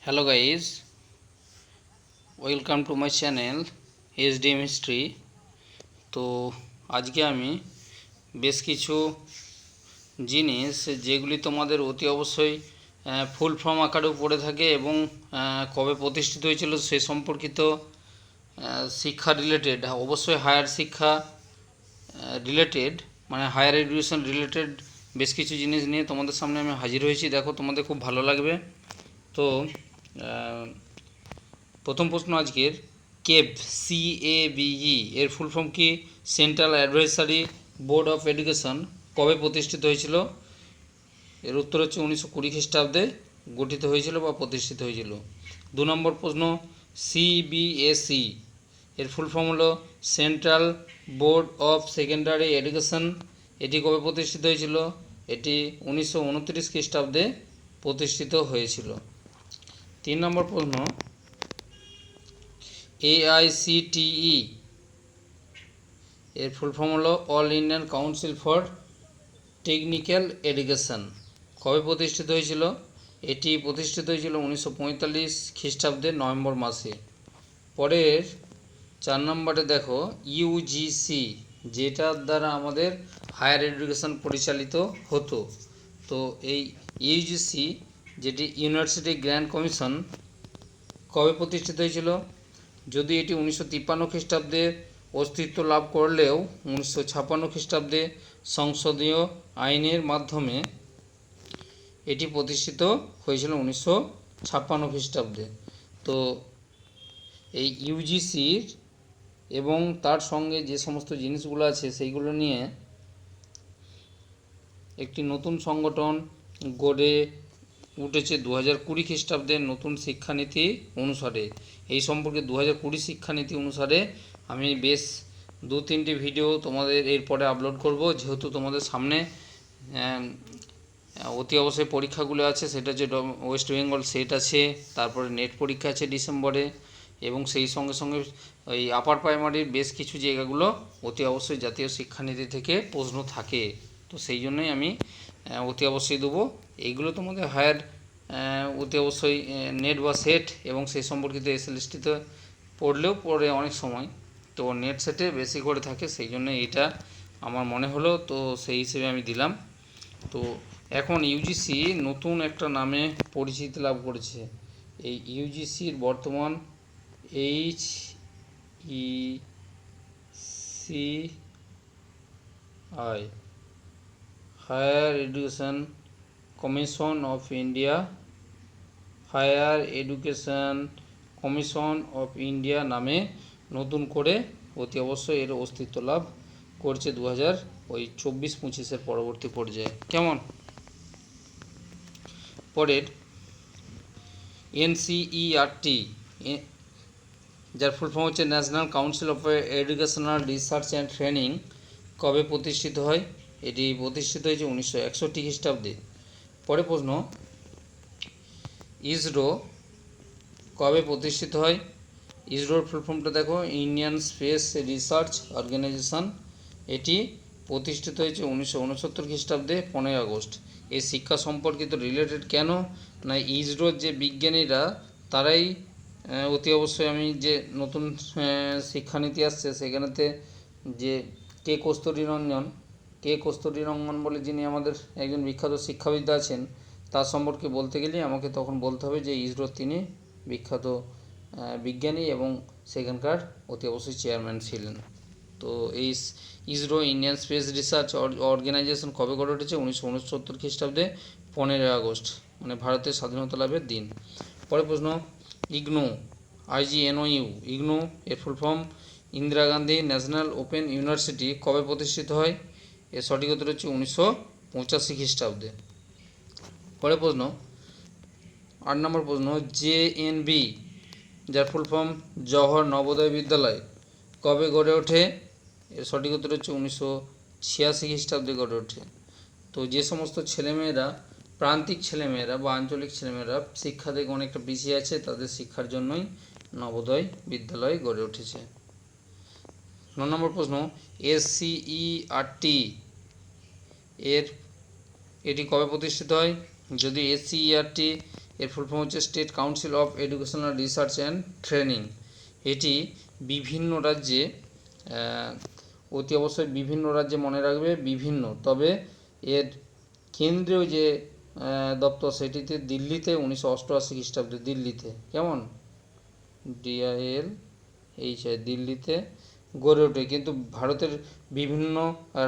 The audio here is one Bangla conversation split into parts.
Hello guys, welcome to my channel SDM History। তো আজকে আমি বেশ কিছু জিনিস যেগুলি তোমাদের অতি অবশ্যই ফুল ফর্ম আকারেও পড়ে থাকে এবং কবে প্রতিষ্ঠিত হয়েছিল সে সম্পর্কিত শিক্ষা রিলেটেড, অবশ্যই হায়ার শিক্ষা রিলেটেড মানে হায়ার এডুকেশন রিলেটেড বেশ কিছু জিনিস নিয়ে তোমাদের সামনে আমি হাজির হয়েছি। দেখো তোমাদের খুব ভালো লাগবে। তো প্রথম প্রশ্ন আজকের, কেব CABE এর ফুল ফর্ম কি? Central advisory board of education কবে প্রতিষ্ঠিত হয়েছিল? এর উত্তর হচ্ছে 1920 খ্রিস্টাব্দে গঠিত হয়েছিল বা প্রতিষ্ঠিত হয়েছিল। 2 নম্বর প্রশ্ন, CBSE এর ফুল ফর্ম হলো central board of secondary education. এটি কবে প্রতিষ্ঠিত হয়েছিল? এটি 1929 খ্রিস্টাব্দে প্রতিষ্ঠিত হয়েছিল। 3 নম্বর প্রশ্ন, AICTE এর ফুল ফর্ম হলো all Indian council for technical education. কবে প্রতিষ্ঠিত হয়েছিল? এটি প্রতিষ্ঠিত হয়েছিল 1945 খ্রিস্টাব্দে নভেম্বর মাসে। পরের 4 নম্বরে দেখো, UGC যেটার দ্বারা আমাদের হায়ার এডুকেশন পরিচালিত হতো। তো এই UGC যেটি ইউনিভার্সিটি গ্র্যান্ড কমিশন কবে প্রতিষ্ঠিত হয়েছিল? যদি এটি 1953 খ্রিস্টাব্দে অস্তিত্ব লাভ করলেও 1956 খ্রিস্টাব্দে সংসদীয় আইনের মাধ্যমে এটি প্রতিষ্ঠিত হয়েছিল 1956 খ্রিস্টাব্দে। তো এই ইউজিসির এবং তার সঙ্গে যে সমস্ত জিনিসগুলো আছে সেইগুলো নিয়ে একটি নতুন সংগঠন গড়ে উঠেছে 2020 খ্রিস্টাব্দের নতুন শিক্ষানীতি অনুসারে। এই সম্পর্কে 2020 শিক্ষানীতি অনুসারে আমি বেশ 2-3টি ভিডিও তোমাদের এরপরে আপলোড করব, যেহেতু তোমাদের সামনে অতি অবশ্যই পরীক্ষাগুলো আছে। সেটা হচ্ছে ওয়েস্ট বেঙ্গল সেট আছে, তারপরে নেট পরীক্ষা আছে ডিসেম্বরে, এবং সেই সঙ্গে সঙ্গে ওই আপার প্রাইমারির বেশ কিছু জায়গাগুলো অতি অবশ্যই জাতীয় শিক্ষানীতি থেকে প্রশ্ন থাকে। তো সেই জন্যই আমি অতি অবশ্যই দেবো। এইগুলো তোমাদের হায়ার অতি অবশ্যই নেট বা সেট এবং সেই সম্পর্কিত SLSTতে পড়লেও পড়ে অনেক সময়, তো নেট সেটে বেশি করে থাকে, সেই জন্য এটা আমার মনে হলো, তো সেই হিসেবে আমি দিলাম। তো এখন ইউজিসি নতুন একটা নামে পরিচিতি লাভ করেছে। এই ইউজিসির বর্তমান HECI higher education commission of India, higher education commission of India নামে নতুন করে অতি অবশ্যই এর অস্তিত্ব লাভ করছে 2024-25 পরবর্তী পর্যায়ে। কেমন? পরের NCERT যার ফুল ফর্ম হচ্ছে national council of educational research and training কবে প্রতিষ্ঠিত হয়? এটি প্রতিষ্ঠিত হয়েছে 1961 খ্রিস্টাব্দে। পরে প্রশ্ন, ইসরো কবে প্রতিষ্ঠিত হয়? ইসরোর ফুল ফর্মটা দেখো, ইন্ডিয়ান স্পেস রিসার্চ অর্গানাইজেশন। এটি প্রতিষ্ঠিত হয়েছে 1969 খ্রিস্টাব্দে 15 আগস্ট। এই শিক্ষা সম্পর্কিত রিলেটেড কেন না, ইসরোর যে বিজ্ঞানীরা তারাই অতি অবশ্যই আমি যে নতুন শিক্ষানীতি আসছে সেখানেতে যে কে কস্তুরী রঙ্গন বলে যিনি আমাদের একজন বিখ্যাত শিক্ষাবিদ আছেন, তার সম্পর্কে বলতে গেলে আমাকে তখন বলতে হবে যে ইসরোর তিনি বিখ্যাত বিজ্ঞানী এবং সেখানকার অতি অবশ্যই চেয়ারম্যান ছিলেন। তো এই ISRO Indian space research organisation কবে গড়ে উঠেছে? 1969 খ্রিস্টাব্দে 15 আগস্ট, মানে ভারতের স্বাধীনতা লাভের দিন। পরে প্রশ্ন, ইগনু ইগনু এর full form Indira Gandhi national open university কবে প্রতিষ্ঠিত হয়? এর সঠিক উত্তর হচ্ছে 1985 খ্রিস্টাব্দে। পরে প্রশ্ন 8 নম্বর প্রশ্ন, JNV যার ফুল ফর্ম জওহর নবোদয় বিদ্যালয় কবে গড়ে ওঠে? এর সঠিক উত্তর হচ্ছে 1986 খ্রিস্টাব্দে গড়ে ওঠে। তো যে সমস্ত ছেলেমেয়েরা প্রান্তিক ছেলেমেয়েরা বা আঞ্চলিক ছেলেমেয়েরা শিক্ষা থেকে অনেকটা পিছিয়ে আছে, তাদের শিক্ষার জন্যই নবোদয় বিদ্যালয় গড়ে উঠেছে। 9 নম্বর প্রশ্ন, SCERT এটি কবে প্রতিষ্ঠিত হয়? যদি SCERT এর ফুল ফর্ম হচ্ছে state council of educational research and training. এটি বিভিন্ন রাজ্যে অতি অবশ্যই বিভিন্ন রাজ্যে মনে রাখবে বিভিন্ন, তবে এর কেন্দ্রীয় যে দপ্তর সেটিতে দিল্লিতে 1988 খ্রিস্টাব্দে দিল্লিতে, কেমন DIL দিল্লিতে গড়ে ওঠে। কিন্তু ভারতের বিভিন্ন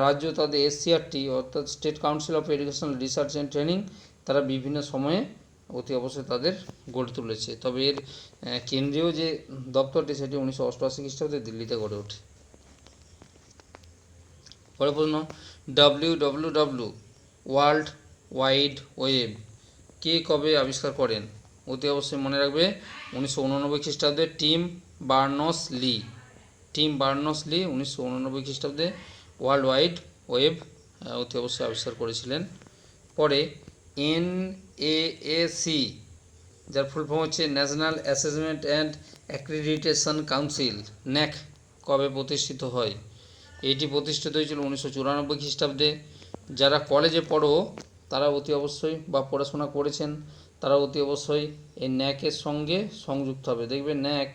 রাজ্য তাদের SCRT অর্থাৎ state council of educational research and training তারা বিভিন্ন সময়ে অতি অবশ্যই তাদের গড়ে তুলেছে, তবে এর কেন্দ্রীয় যে দপ্তরটি সেটি 1988 খ্রিস্টাব্দে দিল্লিতে গড়ে ওঠে। পরের প্রশ্ন, WWW ওয়ার্ল্ড ওয়াইড ওয়েব কে কবে আবিষ্কার করেন? অতি অবশ্যই মনে রাখবে 1989 খ্রিস্টাব্দে টিম বার্নস লি 1989 খ্রিস্টাব্দে ওয়ার্ল্ড ওয়াইড ওয়েব অতি অবশ্যই আবিষ্কার করেছিলেন। পরে NAAC যার ফুল ফর্ম হচ্ছে national assessment and accreditation council NAAC কবে প্রতিষ্ঠিত হয়? এটি প্রতিষ্ঠিত হয়েছিল 1994 খ্রিস্টাব্দে। যারা কলেজে পড়ো তারা অতি অবশ্যই বা পড়াশোনা করেছেন তারা অতি অবশ্যই এই NAAC-এর সঙ্গে সংযুক্ত হবে। দেখবে NAAC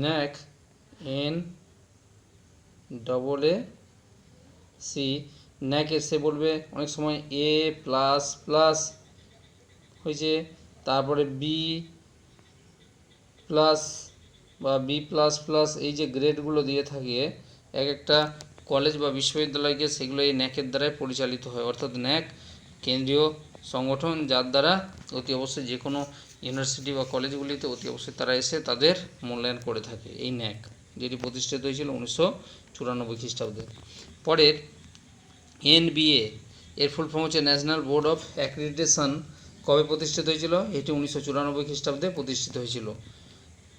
NAAC এই NAAC সে বলবে অনেক সময় A++ হয়েছে, তারপরে B+ বা B++ এই যে গ্রেডগুলো দিয়ে থাকে এক একটা কলেজ বা বিশ্ববিদ্যালয়কে, সেগুলো এই NAAC-এর দ্বারাই পরিচালিত হয়। অর্থাৎ NAAC কেন্দ্রীয় সংগঠন যার দ্বারা অতি অবশ্যই যে কোনো ইউনিভার্সিটি বা কলেজগুলিতে অতি অবশ্যই তারা এসে তাদের মূল্যায়ন করে থাকে। এই NAAC যেটি প্রতিষ্ঠিত হয়েছিল 1994 খ্রিস্টাব্দে। পরের NBA এর ফুল ফর্ম হচ্ছে ন্যাশনাল বোর্ড অফ অ্যাক্রিডিটেশন কবে প্রতিষ্ঠিত হয়েছিল? এটি 1994 খ্রিস্টাব্দে প্রতিষ্ঠিত হয়েছিল।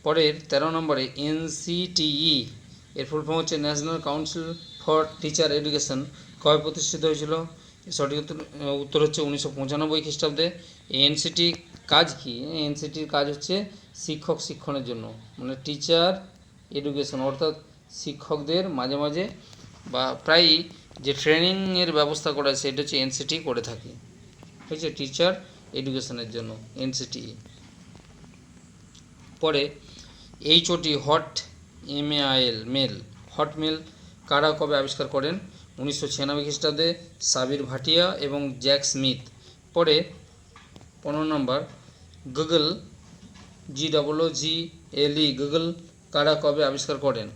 পরের 13 নম্বরে NCTE এর ফুল ফর্ম হচ্ছে national council for teacher education কবে প্রতিষ্ঠিত হয়েছিল? সঠিক উত্তর হচ্ছে 1995 খ্রিস্টাব্দে। NCT কাজ কি? NCTর কাজ হচ্ছে শিক্ষক শিক্ষণের জন্য, মানে টিচার এডুকেশন, অর্থাৎ শিক্ষকদের মাঝে মাঝে বা প্রায়ই যে ট্রেনিংয়ের ব্যবস্থা করা হয় সেটা হচ্ছে NCT করে থাকে, হয়েছে টিচার এডুকেশনের জন্য NCTE। পরে HOT হটমেল কারা কবে আবিষ্কার করেন? 1996 খ্রিস্টাব্দে সাবির ভাটিয়া এবং জ্যাক স্মিথ। পরে 15 নম্বর গুগল GOOGLE গুগল কারা কবে আবিষ্কার করেন?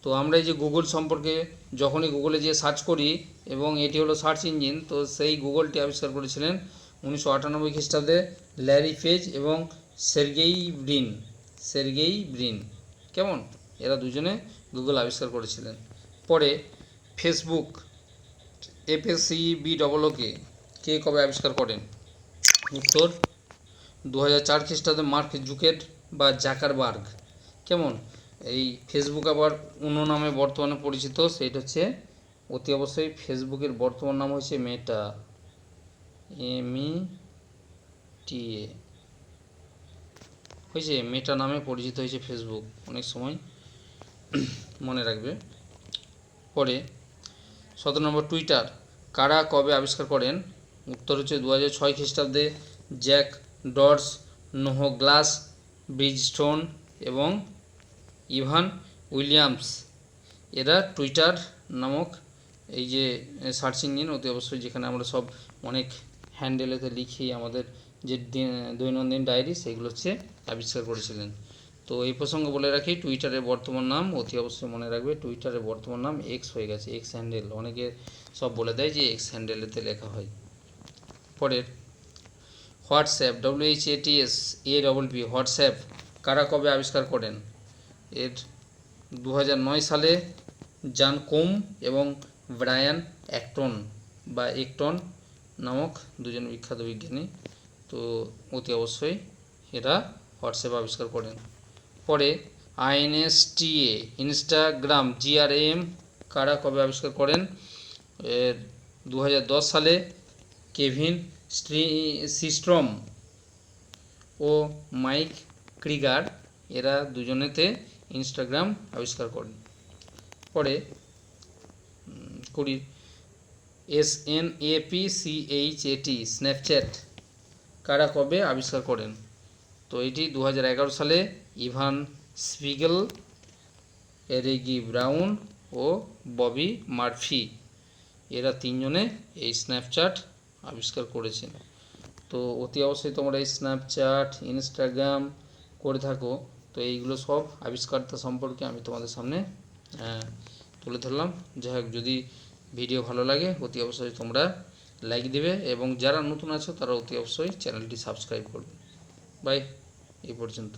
তো আমরা এই যে গুগল সম্পর্কে যখনই গুগলে যে সার্চ করি এবং এটি হলো সার্চ ইঞ্জিন, তো সেই গুগলটি আবিষ্কার করেছিলেন 1998 খ্রিস্টাব্দে ল্যারি পেজ এবং সের্গেই ব্রিন, কেমন এরা দুজনে গুগল আবিষ্কার করেছিলেন। পরে ফেসবুক FACEBOOK কে কবে আবিষ্কার করেন? উত্তর 2004 খ্রিস্টাব্দে মার্ক জাকারবার্গ, কেমন এই ফেসবুক আবার অন্য নামে বর্তমানে পরিচিত, সেইটা হচ্ছে অতি অবশ্যই ফেসবুকের বর্তমান নাম হচ্ছে মেটা META হয়েছে, মেটা নামে পরিচিত হয়েছে ফেসবুক, অনেক সময় মনে রাখবে। পরে 17 নম্বর টুইটার কারা কবে আবিষ্কার করেন? উত্তর হচ্ছে 2006 খ্রিস্টাব্দে জ্যাক ডর্স, নোহ গ্লাস, ব্রিজস্টোন এবং ইভান উইলিয়ামস, এরা টুইটার নামক এই যে সার্চ ইঞ্জিন অতি অবশ্যই যেখানে আমরা সব অনেক হ্যান্ডেলেতে লিখি আমাদের যে দৈনন্দিন ডায়েরি, সেগুলো হচ্ছে আবিষ্কার করেছিলেন। তো এই প্রসঙ্গে বলে রাখি টুইটারের বর্তমান নাম অতি অবশ্যই মনে রাখবে, টুইটারের বর্তমান নাম এক্স হয়ে গেছে, এক্স হ্যান্ডেল, অনেকে সব বলে দেয় যে এক্স হ্যান্ডেলেতে লেখা হয়। পরের হোয়াটসঅ্যাপ WHATSAPP হোয়াটসঅ্যাপ কারা কবে আবিষ্কার করেন? এর 2009 সালে জন কোম এবং ব্রায়ান একটন নামক দুজন বিখ্যাত বিজ্ঞানী, তো অতি অবশ্যই এরা হোয়াটসঅ্যাপ আবিষ্কার করেন। পরে INSTA ইনস্টাগ্রাম GRAM কারা কবে আবিষ্কার করেন? এর 2010 সালে কেভিন সিস্ট্রম ও মাইক ক্রিগার এরা দুজনেতে ইনস্টাগ্রাম আবিষ্কার করেন। পরে 20 SNAPCHAT স্ন্যাপচ্যাট কারা কবে আবিষ্কার করেন? তো এটি 2011 সালে ইভান স্পিগেল, এরিগি ব্রাউন ও ববি মার্ফি এরা তিনজনে এই স্ন্যাপচ্যাট আবিষ্কার করেছেন। তো অতি অবশ্যই তোমরা এই স্ন্যাপচ্যাট, ইনস্টাগ্রাম করে থাকো। তো এইগুলো সব আবিষ্কারটা সম্পর্কে আমি তোমাদের সামনে তুলে ধরলাম। যাই হোক, যদি ভিডিও ভালো লাগে অতি অবশ্যই তোমরা লাইক দেবে এবং যারা নতুন আছো তারা অতি অবশ্যই চ্যানেলটি সাবস্ক্রাইব করবে। বাই, এই পর্যন্ত।